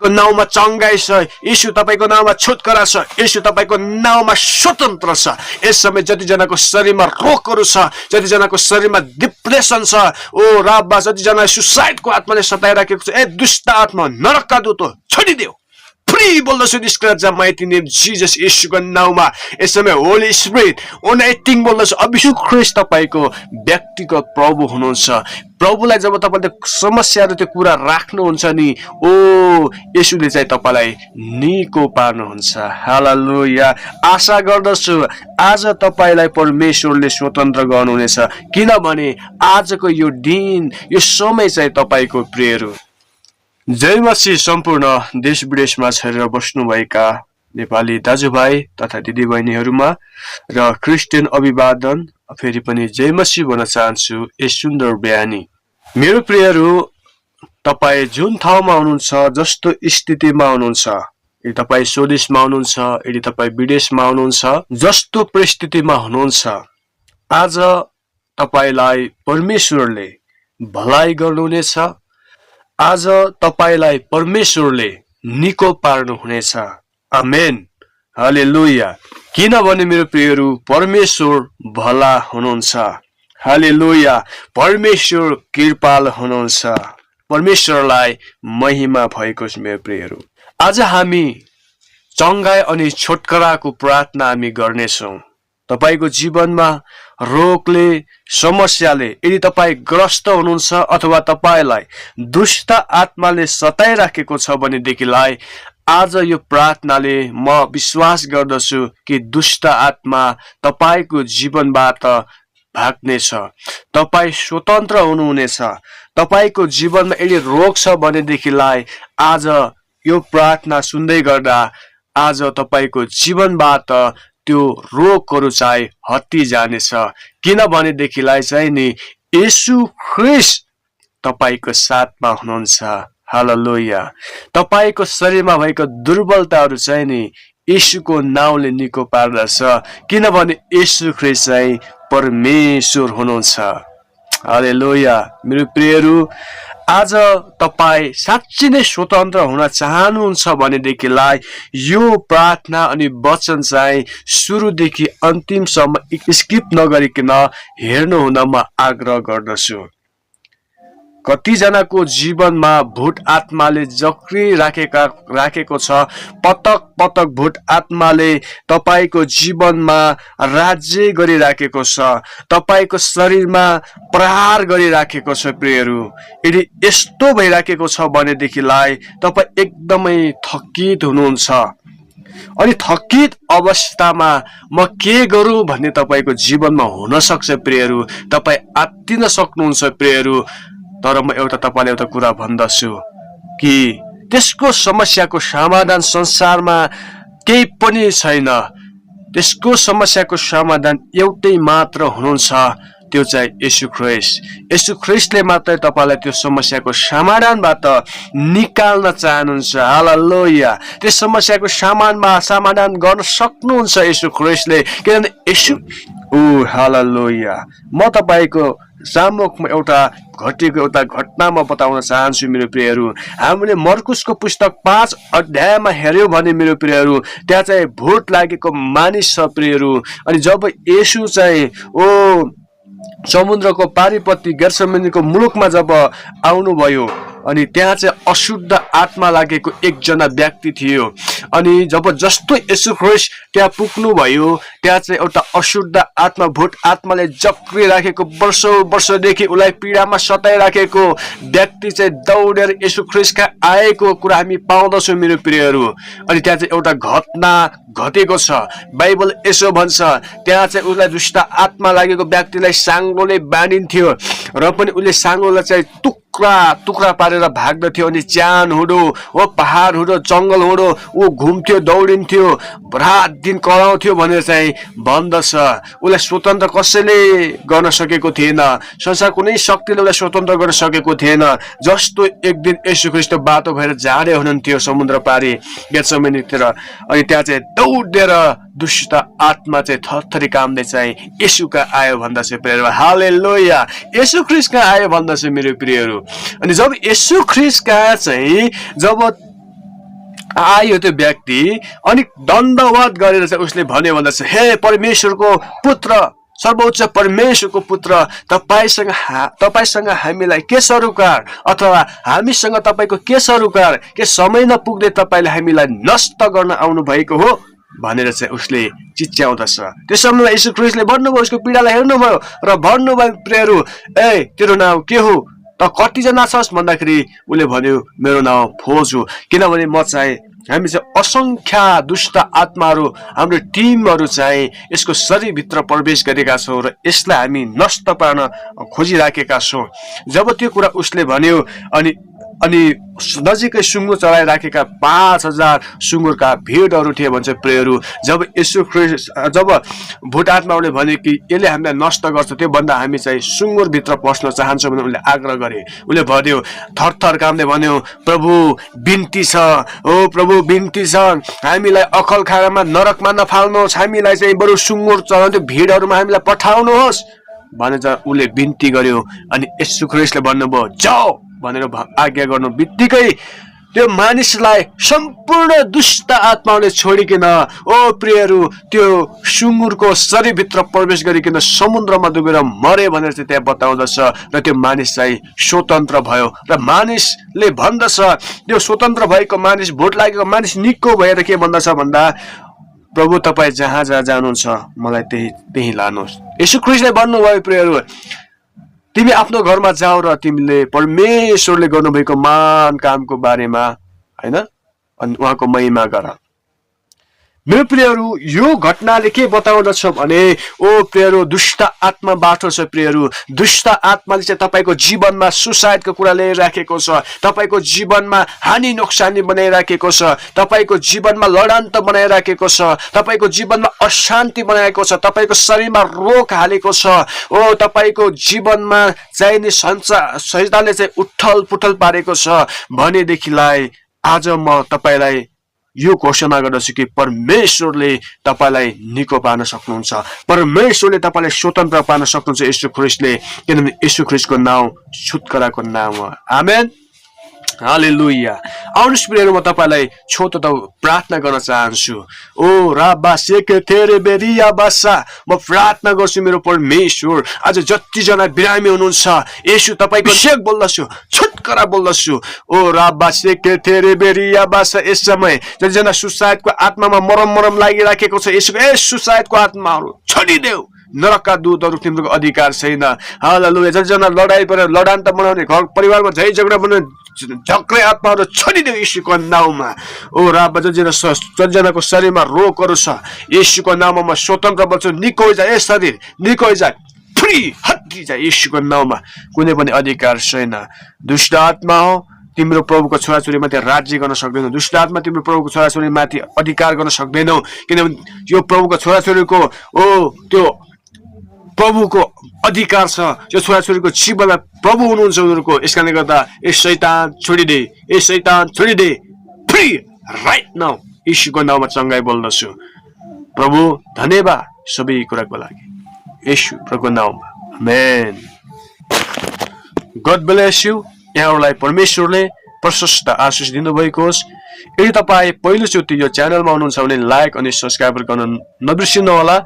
नाउँमा चङ्गाई छ, यीशु तपाईको नाउँमा छुटकारा छ, यीशु तपाईको नाउँमा स्वतन्त्र छ। यस समय जतिजनाको शरीरमा रोगहरू छ, जतिजनाको शरीरमा डिप्रेसन छ, ओ राबा जतिजना सुसाइडको आत्माले सताइराखेको छ, ए दुष्ट आत्मा नरकका दूत हो, छोडिदेऊ। फ्री बोल्दछु निष्क्रिय माइटी नेम जिजस यीशुको नाउँमा। यस समय होली स्पिरिट अनएटिङ बोल्दछु। अभिषेक ख्रीष्ट तपाईको व्यक्तिगत प्रभु हुनुहुन्छ। प्रभुलाई जब तपाईले समस्याहरू त्यो कुरा राख्नुहुन्छ नि, ओ येशूले चाहिँ तपाईलाई निको पार्नुहुन्छ। हालेलुया। आशा गर्दछु आज तपाईलाई परमेश्वरले स्वतन्त्र गर्नुहुनेछ, किनभने आजको यो दिन, यो समय चाहिँ तपाईको प्रियहरू। जय मसीह। सम्पूर्ण देश विदेशमा छरेर बस्नुभएका नेपाली दाजुभाइ तथा दिदीबहिनीहरूमा र क्रिस्चियन अभिवादन फेरि पनि जय मसीह भन्न चाहन्छु यस सुन्दर बिहानी। मेरो प्रियहरू, तपाईँ जुन ठाउँमा हुनुहुन्छ, जस्तो स्थितिमा हुनुहुन्छ, यदि तपाईँ स्वदेशमा हुनुहुन्छ, यदि तपाईँ विदेशमा हुनुहुन्छ, जस्तो परिस्थितिमा हुनुहुन्छ, आज तपाईलाई परमेश्वरले भलाइ गर्नुहुनेछ। आज तपाईलाई परमेश्वरले निको पार्नुहुनेछ। आमेन। हालेलुया। किनभने मेरो प्रियहरू, परमेश्वर भला हुनुहुन्छ। हालेलुया। परमेश्वर कृपाल हुनुहुन्छ। परमेश्वरलाई महिमा भएको छ। मेरो प्रियहरू, आज हामी चङ्गाई अनि छुटकाराको प्रार्थना हामी गर्नेछौँ। तपाईको जीवनमा रोगले, समस्याले यदि तपाईँ ग्रस्त हुनुहुन्छ अथवा तपाईलाई दुष्ट आत्माले सताइराखेको छ भनेदेखिलाई आज यो प्रार्थनाले म विश्वास गर्दछु कि दुष्ट आत्मा तपाईको जीवनबाट भाग्नेछ। तपाईँ स्वतन्त्र हुनुहुनेछ। तपाईको जीवनमा यदि रोग छ भनेदेखिलाई आज यो प्रार्थना सुन्दै गर्दा आज तपाईको जीवनबाट त्यो रोगहरू चाहिँ हट्टी जानेछ। किनभनेदेखिलाई चाहिँ नि येशू ख्रीष्ट तपाईको साथमा हुनुहुन्छ। हालेलुया। तपाईको शरीरमा भएको दुर्बलताहरू चाहिँ नि येशूको नाउँले निको पार्दछ, किनभने येशू ख्रीष्ट चाहिँ परमेश्वर हुनुहुन्छ। हालेलुया। मेरो प्रियहरू, आज तपाईँ साँच्चै नै स्वतन्त्र हुन चाहनुहुन्छ भनेदेखिलाई यो प्रार्थना अनि वचन चाहिँ सुरुदेखि अन्तिमसम्म स्किप नगरिकन हेर्नु हुन म आग्रह गर्दछु। कतिजनाको जीवनमा भूत आत्माले जक्री राखेको छ। पटक पटक भूत आत्माले तपाईको जीवनमा राज्य गरिराखेको छ, तपाईको शरीरमा प्रहार गरिराखेको छ। प्रियहरू, यदि यस्तो भइराखेको छ भनेदेखिलाई तपाईँ एकदमै थकित हुनुहुन्छ। अनि थकित अवस्थामा म के गरौँ भन्ने तपाईको जीवनमा हुन सक्छ। प्रियहरू, तपाईँ आत्तिन सक्नुहुन्छ। प्रियहरू, तर म तपाईलाई एउटा कुरा भन्दछु कि त्यसको समस्याको समाधान संसारमा केही पनि छैन। त्यसको समस्याको समाधान एउटै मात्र हुनुहुन्छ, त्यो चाहिँ येशू ख्रीष्ट। येशू ख्रीष्टले मात्रै तपाईलाई त्यो समस्याको समाधानबाट निकाल्न चाहनुहुन्छ। हालेलुया। त्यो समस्याको समाधान गर्न सक्नुहुन्छ येशू ख्रीष्टले, किनभने येशू हालेलुया। म तपाईको सामुखमा एउटा घटना म बताउन चाहन्छु। मेरो प्रियहरू, हामीले मर्कुसको पुस्तक 5 अध्यायमा हेर्यौँ भने मेरो प्रियहरू, त्यहाँ चाहिँ भूत लागेको मानिस छ। प्रियहरू, अनि जब येशू चाहिँ समुद्रको पारिपट्टि गेत्सेमनीको मुलुकमा जब आउनुभयो, अनि त्यहाँ चाहिँ अशुद्ध आत्मा लागेको एकजना व्यक्ति थियो। अनि जस्तो येशू ख्रीष्ट त्यहाँ पुग्नुभयो, त्यहाँ चाहिँ एउटा अशुद्ध आत्मा, भूत आत्माले जक्री राखेको, वर्षौंदेखि उसलाई पीडामा सताइराखेको व्यक्ति चाहिँ दौडेर येशू ख्रीष्टका आएको कुरा हामी पाउँदछौँ। मेरो प्रियहरू, अनि त्यहाँ चाहिँ एउटा घटना घटेको छ। बाइबल यसो भन्छ, त्यहाँ चाहिँ उसलाई दुष्ट आत्मा लागेको व्यक्तिलाई साङ्गोले बाँधिन्थ्यो र पनि उसले साङ्गोलाई चाहिँ टुक्रा पारेर भाग्दथ्यो। अनि च्यान हुडो, पहाड हुडो, जङ्गल हुडो ऊ घुम्थ्यो, दौडिन्थ्यो, रात दिन कराउँथ्यो भनेर चाहिँ भन्दछ। उसलाई स्वतन्त्र कसैले गर्न सकेको थिएन। संसार कुनै शक्तिले उसलाई स्वतन्त्र गर्न सकेको थिएन। जस्तो एक दिन येशू ख्रीष्ट बाटो भएर जाँदै हुनुहुन्थ्यो समुद्र पारी गेत्सेमनीतिर, अनि त्यहाँ चाहिँ दौडेर दुष्ट आत्मा चाहिँ थरथरी कामले चाहिँ येशूका आयो भन्दछ। प्रियहरू, हालेलुया। येशू ख्रीष्टका आयो भन्दछ। मेरो प्रियहरू, अनि जब येशू ख्रीष्टका चाहिँ जब आयो त्यो व्यक्ति अनि दण्डवत गरेर चाहिँ उसले भन्यो भन्दा चाहिँ हे परमेश्वरको पुत्र सर्वोच्च परमेश्वरको पुत्र तपाईसँग हामीलाई के सरोकार अथवा हामीसँग तपाईको के सरोकार के समय नपुग्दै तपाईले हामीलाई नष्ट गर्न आउनु भएको हो भनेर चाहिँ उसले चिच्याउँदछ। त्यस समयमा यीशु ख्रीष्टले भन्नुभयो उसको पीडालाई हेर्नुभयो र भन्नुभयो प्रियहरू तेरो नाउँ के हो त कतिजना छस् भन्दाखेरि उसले भन्यो मेरो नाउँ फोज हो किनभने म चाहिँ हामी चाहिँ असंख्य दुष्ट आत्माहरू हाम्रो टिमहरू चाहिँ यसको शरीरभित्र प्रवेश गरेका छौँ र यसलाई हामी नष्ट पार्न खोजिराखेका छौँ। जब त्यो कुरा उसले भन्यो अनि नजिकै सुँगुर चलाइराखेका 5000 सुँगुरका भिडहरू थिए भन्छ प्रियहरू। जब यीशु ख्रीष्ट जब भूत आत्माले भने कि यसले हामीलाई नष्ट गर्छ त्यो भन्दा हामी चाहिँ सुँगुर भित्र पस्न चाहन्छौँ भने उनले आग्रह गरे। उसले भन्यो थरथर कामले भन्यो प्रभु बिन्ती छ ओ प्रभु बिन्ती छ हामीलाई अखल खानामा नरकमा नफाल्नुहोस् हामीलाई चाहिँ बरु सुँगुर चलाउँदै भिडहरूमा हामीलाई पठाउनुहोस् भनेर उसले बिन्ती गर्यो। अनि यीशु ख्रीष्टले भन्नुभयो जाऊ भनेर आज्ञा गर्नु बित्तिकै त्यो मानिसलाई सम्पूर्ण दुष्ट आत्माले छोडिकन ओ प्रियहरू त्यो सुँगुरको शरीरभित्र प्रवेश गरिकन समुद्रमा डुबेर मरे भनेर चाहिँ त्यहाँ बताउँदछ र त्यो मानिस चाहिँ स्वतन्त्र भयो र मानिसले भन्दछ त्यो स्वतन्त्र भएको मानिस भोट लागेको मानिस निको भएर के भन्दछ भन्दा प्रभु तपाईँ जहाँ जहाँ जानुहुन्छ मलाई त्यही लानुहोस्। यीशु ख्रीष्टले भन्नुभयो प्रियहरू तिमी आफ्नो घरमा जाऊ र तिमीले परमेश्वरले गर्नुभएको महान कामको बारेमा हैन अनि उहाँको महिमा गर। मेरो प्रियहरू यो घटनाले के बताउँदछ भने ओ प्रियहरू दुष्ट आत्माबाट छ प्रियहरू दुष्ट आत्माले चाहिँ तपाईको जीवनमा सुसाइडको कुरा ल्याएर राखेको छ तपाईको जीवनमा हानि नोक्सानी बनाइराखेको छ तपाईको जीवनमा लडान्त बनाइराखेको छ तपाईको जीवनमा अशान्ति बनाएको छ तपाईको शरीरमा रोग हालेको छ ओ तपाईको जीवनमा चाहिने शैतानले चाहिँ उठल पुठल पारेको छ भनेदेखिलाई आज म तपाईलाई यो घोषणा गर्दछु कि परमेश्वरले तपाईलाई निको पार्न सक्नुहुन्छ परमेश्वरले तपाईलाई स्वतन्त्र पार्न सक्नुहुन्छ यीशु ख्रीष्टले किनभने यीशु ख्रीष्टको नाउँ छुटकाराको नाम हो। Amen hallelujah. आउनुहोस् प्रियहरू म तपाईलाई छोटो त प्रार्थना गर्न चाहन्छु। ओ राबा सेके तेरे बेरिया बासा म प्रार्थना गर्छु मेरो परमेश्वर आज जति जना बिरामी हुनुहुन्छ येशू तपाईको अभिषेक बोल्दछु छुटकारा बोल्दछु। ओ राबा सेके तेरे बेरिया बासा यस समय जति जना सुसाइडको आत्मामा मरम लागिराखेको छ येशू सुसाइडको आत्माहरू छोडिदेऊ नरकका दूतहरू तिम्रो अधिकार छैन। हालेलुया। जतिजना लडाई परेर लडान्त बनाउने घर परिवारमा झै झगडा बनाउने झक्रे आत्माहरू छोडिदेऊ येशूको नाउँमा। ओ राबा जतिजनाको शरीरमा रोगहरू छ येशूको नाउँमा म स्वतन्त्र बन्छु निको जा ए शरीर निको जा फ्री हट्टी जा येशूको नाउँमा कुनै पनि अधिकार छैन। दुष्ट आत्मा हो तिम्रो प्रभुको छोराछोरी माथि राज्य गर्न सक्दैनौ दुष्ट आत्मा तिम्रो प्रभुको छोराछोरी माथि अधिकार गर्न सक्दैनौ किनभने यो प्रभुको छोराछोरीको ओ त्यो प्रभुको अधिकार छ यो छोराछोरीको जीवनमा प्रभु हुनुहुन्छ उनीहरूको। यसकारणले गर्दा ए शैतान छोडिदे फ्री राइट नाउ येशूको नाउँमा चंगाई बोल्दछु। प्रभु धन्यवाद सबै कुराको लागि येशू प्रभुको नाउँमा आमेन। God bless you. यहाँहरूलाई परमेश्वरले प्रशस्त आशीष दिनुभएको होस्। यदि तपाईँ पहिलोचोटि यो च्यानलमा हुनुहुन्छ भने लाइक अनि सब्स्क्राइब गर्न नबिर्सिनु होला।